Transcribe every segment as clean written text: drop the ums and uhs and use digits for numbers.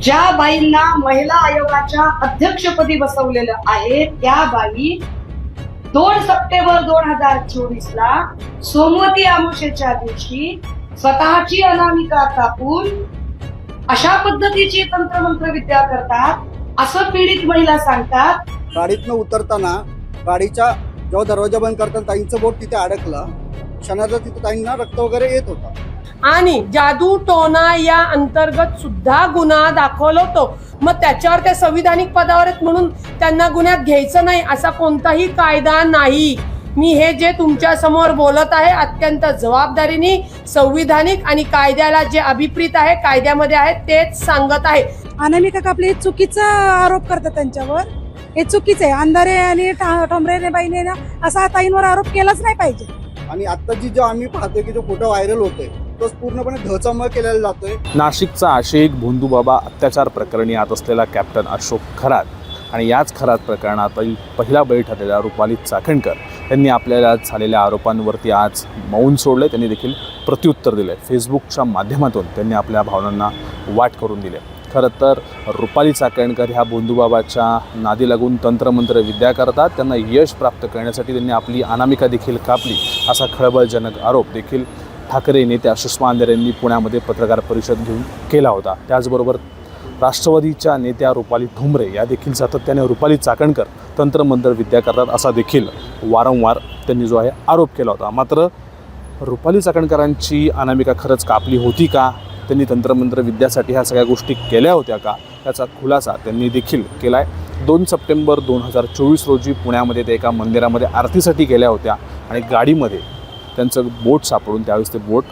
ज्या बाईंना महिला आयोगाच्या अध्यक्षपदी बसवलेलं आहे त्या बाई 2 सप्टेंबर 2024 ला सोमवती अमावस्येच्या दिवशी स्वतःची अनामिका कापून अशा पद्धतीची तंत्रमंत्र विद्या करतात असं पीडित महिला सांगतात। गाडीतनं उतरताना गाडीच्या जेव्हा दरवाजा बंद करताना ताईंचं बोट तिथे अडकलं, क्षणाला तिथे ताईंना रक्त वगैरे येत होता आणि जादू टोना या अंतर्गत सुद्धा गुन्हा दाखवला होतो। मग त्याच्यावर त्या संविधानिक पदावर आहेत म्हणून त्यांना गुन्ह्यात घ्यायचं नाही असा कोणताही कायदा नाही। मी हे जे तुमच्या समोर बोलत आहे अत्यंत जबाबदारीने संविधानिक आणि कायद्याला जे अभिप्रीत आहे कायद्यामध्ये आहे तेच सांगत आहे। अनामिका कापले चुकीचा आरोप करतात त्यांच्यावर, हे चुकीचं आहे। अंधारे आणि ठोंबरे बाईने ना असा ताईंवर आरोप केलाच नाही पाहिजे। आणि आता जो आम्ही पाहतोय की जो फोटो व्हायरल होतोय तो पूर्णपणे धचामळ केलेला जातोय। नाशिकचा आशिक भोंदूबाबा अत्याचार प्रकरणी आत असलेला कॅप्टन अशोक खरात आणि याच खरात प्रकरणातील पहिला बळी ठरलेला रुपाली चाकणकर यांनी आपल्याला झालेल्या आरोपांवरती आज मौन सोडले। त्यांनी देखील प्रत्युत्तर दिले। फेसबुकच्या माध्यमातून त्यांनी आपल्या भावनांना वाट करून दिले। खरं तर रुपाली चाकणकर ह्या भोंदूबाबाच्या नादी लागून तंत्रमंत्र विद्या करतात। त्यांना यश प्राप्त करण्यासाठी त्यांनी आपली अनामिका देखील कापली असा खळबळजनक आरोप देखील ठाकरे नेत्या सुषमा अंधारे यांनी पुण्यामध्ये पत्रकार परिषद घेऊन केला होता। त्याचबरोबर राष्ट्रवादीच्या नेत्या रुपाली ठोंबरे या देखील सातत्याने रुपाली चाकणकर तंत्रमंत्र विद्या करतात असा देखील वारंवार त्यांनी जो आहे आरोप केला होता। मात्र रुपाली चाकणकरांची अनामिका खरंच कापली होती का, त्यांनी तंत्रमंत्र विद्यासाठी ह्या सगळ्या गोष्टी केल्या होत्या का, याचा खुलासा त्यांनी देखील केला आहे। 2 सप्टेंबर 2024 रोजी पुण्यामध्ये ते एका मंदिरामध्ये आरतीसाठी गेल्या होत्या आणि गाडीमध्ये त्यांचं बोट सापडून त्यावेळेस ते बोट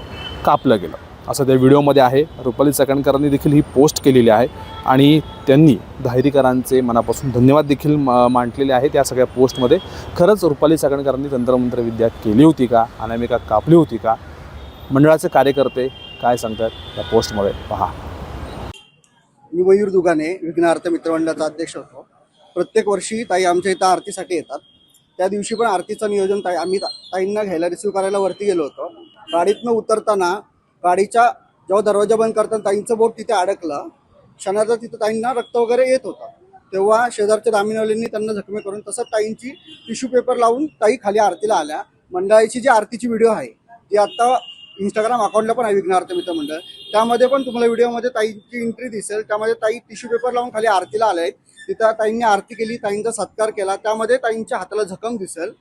कापलं गेलं असं त्या व्हिडिओमध्ये आहे। रुपाली चाकणकरांनी देखील ही पोस्ट केलेली आहे आणि त्यांनी धायरीकरांचे मनापासून धन्यवाद देखील मांडलेले आहेत या सगळ्या पोस्टमध्ये। खरंच रुपाली चाकणकरांनी तंत्रमंत्र विद्या केली होती का, अनामिका कापली होती का, मंडळाचे कार्यकर्ते काय सांगतात या पोस्टमध्ये पहा। मी मयूर दुगाने विघ्नार्थ मित्रमंडळाचा अध्यक्ष होतो। प्रत्येक वर्षी ताई आमच्या इथं आरतीसाठी येतात। त्या दिवशी पण आरतीचं नियोजन आम्ही ताईंना घ्यायला रिसिव्ह करायला वरती गेलो होतो। गाडीतनं उतरताना गाडीच्या जेव्हा दरवाजा बंद करताना ताईंचं बोट तिथे अडकलं, क्षणाला तिथे ताईंना रक्त वगैरे येत होता। तेव्हा शेजारच्या दामिनवाल्यांनी त्यांना जखमी करून तसंच ताईंची टिश्यू पेपर लावून ताई खाली आरतीला आल्या। मंडळाची जी आरतीची व्हिडिओ आहे ती आता इंस्टाग्राम अकाउंटला पण आहे विघ्नार्थ मित्र मंडळ, त्यामध्ये पण तुम्हाला व्हिडिओमध्ये ताईंची एंट्री दिसेल। त्यामध्ये ताई टिश्यू पेपर लावून खाली आरतीला आले, तिथं ताईंनी आरती केली, ताईंचा सत्कार केला, त्यामध्ये ताईंच्या हाताला जखम दिसेल।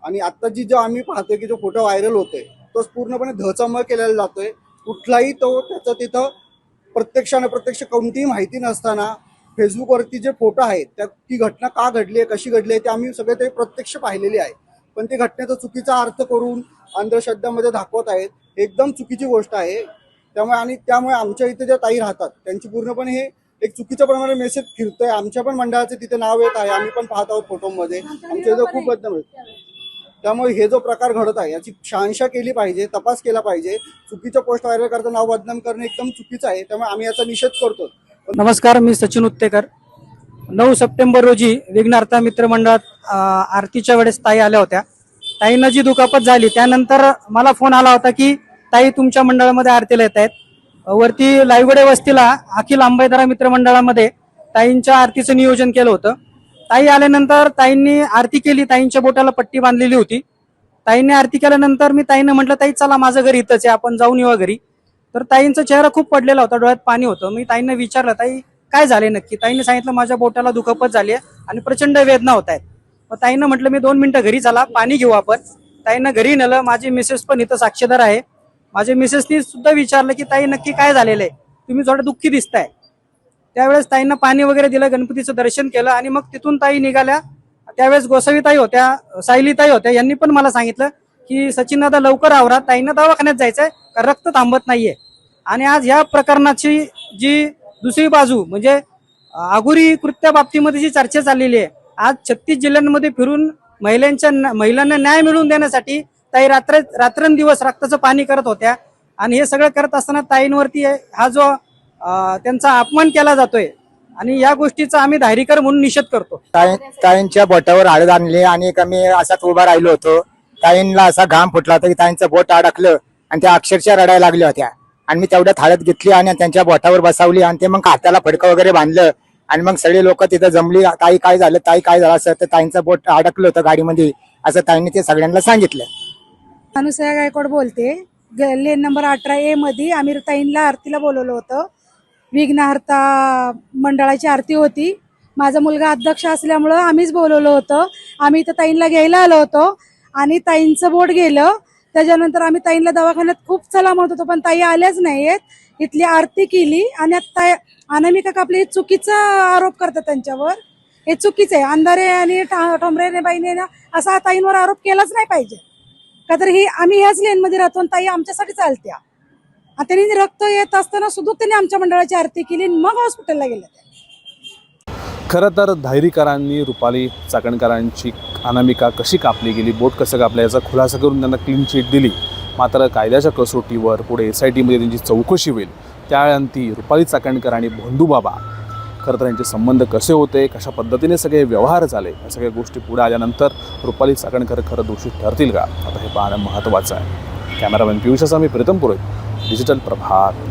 आणि आता जो आम्ही पाहतोय की जो फोटो व्हायरल होतोय तो पूर्णपणे धचामळ केलेला जातोय। कुठलाही तो त्याचं तिथं प्रत्यक्ष कोणतीही माहिती नसताना फेसबुकवरती जे फोटो आहेत त्या ती घटना का घडली आहे, कशी घडली आहे ते आम्ही सगळे ते प्रत्यक्ष पाहिलेली आहे। पण ते घटनेचा चुकीचा अर्थ करून अंधश्रद्धामध्ये दाखवत आहेत, एकदम चुकीची गोष्ट आहे। त्यामुळे आमच्या इथे ज्या ताई राहतात त्यांची पूर्णपणे हे एक चुकीच्या प्रमाणे मेसेज फिरतोय। आमच्या पण मंडळाचे तिथे नाव येत आहे, आम्ही पण पाहत आहोत फोटोमध्ये, आमच्या इथं खूप बदनाम होत। त्यामुळे हे जो प्रकार घडत आहे याची शहानिशा केली पाहिजे, तपास केला पाहिजे। चुकीचं पोस्ट व्हायरल करता नाव बदनाम करणे एकदम चुकीचं आहे, त्यामुळे आम्ही याचा निषेध करतो। नमस्कार, मी सचिन उत्तेकर। 9 सप्टेंबर रोजी विघ्नार्थ मित्र मंडळात आरतीच्या वेळेस ताई आल्या होत्या। ताईंना जी दुखापत झाली त्यानंतर मला फोन आला होता की ताई तुमच्या मंडळामध्ये आरतीला येत आहेत। वरती लायगुडे वस्तीला अखिल आंबेदरा मित्र मंडळामध्ये ताईंच्या आरतीचं नियोजन केलं होतं। ताई आल्यानंतर ताईंनी आरती केली, ताईंच्या बोटाला पट्टी बांधलेली होती। ताईंनी आरती केल्यानंतर मी ताईंना म्हटलं ताई चला माझं घर इथंच आहे, आपण जाऊन येऊ घरी। तर ताईंचा चेहरा खूप पडलेला होता, डोळ्यात पाणी होतं। मी ताईंना विचारलं ताई काय झाले नक्की, ताईंनी सांगितलं माझ्या बोटाला दुखापत झाली आहे आणि प्रचंड वेदना होत आहेत। मग ताईंना म्हटलं मी 2 मिनिटं घरी चला, पाणी घेऊ आपण। ताईंना घरी नेलं, माझी मिसेस पण इथं साक्षीदार आहे। माझ्या मिसेसनी सुद्धा विचारलं की ताई नक्की काय झालेलं आहे, तुम्ही थोडं दुःखी दिसताय। त्यावेळेस ताईंना पाणी वगैरे दिलं, गणपतीचं दर्शन केलं आणि मग तिथून ताई निघाल्या। त्यावेळेस गोसावी ताई होत्या, सायली ताई होत्या, यांनी पण मला सांगितलं की सचिन दादा लवकर आवरा, ताईंना दवाखान्यात जायचंय, रक्त थांबत नाहीये। आणि आज ह्या प्रकरणाची जी दुसरी बाजू म्हणजे आगुरी कृत्या बाबतीमध्ये जी चर्चा चाललेली आहे, आज 36 जिल्ह्यांमध्ये फिरून महिलांना न्याय मिळवून देण्यासाठी ताई रात्रंदिवस रक्ताचं पाणी करत होत्या। आणि हे सगळं करत असताना ताईंवरती हा जो त्यांचा अपमान केला जातोय आणि या गोष्टीचा आम्ही धायरीकर म्हणून निषेध करतो। ताईंच्या बोटावर हळद आणली आणि आम्ही असाच उभा राहिलो होतो। ताईंना असा घाम फुटला होता की ताईंचं बोट अडकलं आणि त्या अक्षरशः रडायला लागल्या होत्या। आणि मी तेवढ्यात हळद घेतली आणि त्यांच्या बोटावर बसावली आणि ते मग हाताला फडकं वगैरे बांधलं आणि मग सगळे लोक तिथं जमली. ताई काय झालं, ताई काय झालं असं. तर ताईंचं बोट अडकलं होतं गाडीमध्ये असं ताईंनी ते सगळ्यांना सांगितलं. अनुसया गायकवाड बोलते. लेन नंबर 18A मध्ये आम्ही ताईंला आरतीला बोलवलं होतं. विघ्नहर्ता मंडळाची आरती होती. माझा मुलगा अध्यक्ष असल्यामुळं आम्हीच बोलवलं होतं. आम्ही इथं ताईंला घ्यायला आलो होतो आणि ताईंचं बोट गेलं. त्याच्यानंतर आम्ही ताईंला दवाखान्यात खूप चला म्हणत होतो, पण ताई आल्याच नाहीयेत. इथली आरती केली आणि आता अनामिका कापले हे चुकीचा आरोप करतात त्यांच्यावर. हे चुकीचं आहे. अंधारे आणि ठोंबरे बाईने ना असा ताईंवर आरोप केलाच नाही पाहिजे. का तर ही आम्ही ह्याच लेनमध्ये राहतो आणि ताई आमच्यासाठी चालत्या. आणि त्यांनी रक्त येत असताना सुद्धा त्यांनी आमच्या मंडळाची आरती केली आणि मग हॉस्पिटलला गेले. खरं तर धायरीकरांनी रुपाली चाकणकरांची अनामिका कशी कापली गेली, बोट कसं कापलं याचा खुलासा करून त्यांना क्लीन चिट दिली. मात्र कायद्याच्या कसोटीवर पुढे SITमध्ये त्यांची चौकशी होईल. त्याअंती रुपाली चाकणकर आणि भोंदूबाबा खरं तर यांचे संबंध कसे होते, कशा पद्धतीने सगळे व्यवहार झाले, या सगळ्या गोष्टी पुढे आल्यानंतर रुपाली चाकणकर खरं दोषी ठरतील का, आता हे पाहणं महत्त्वाचं आहे. कॅमेरामॅन पियुषासह मी प्रीतम पुरोहित, डिजिटल प्रभात.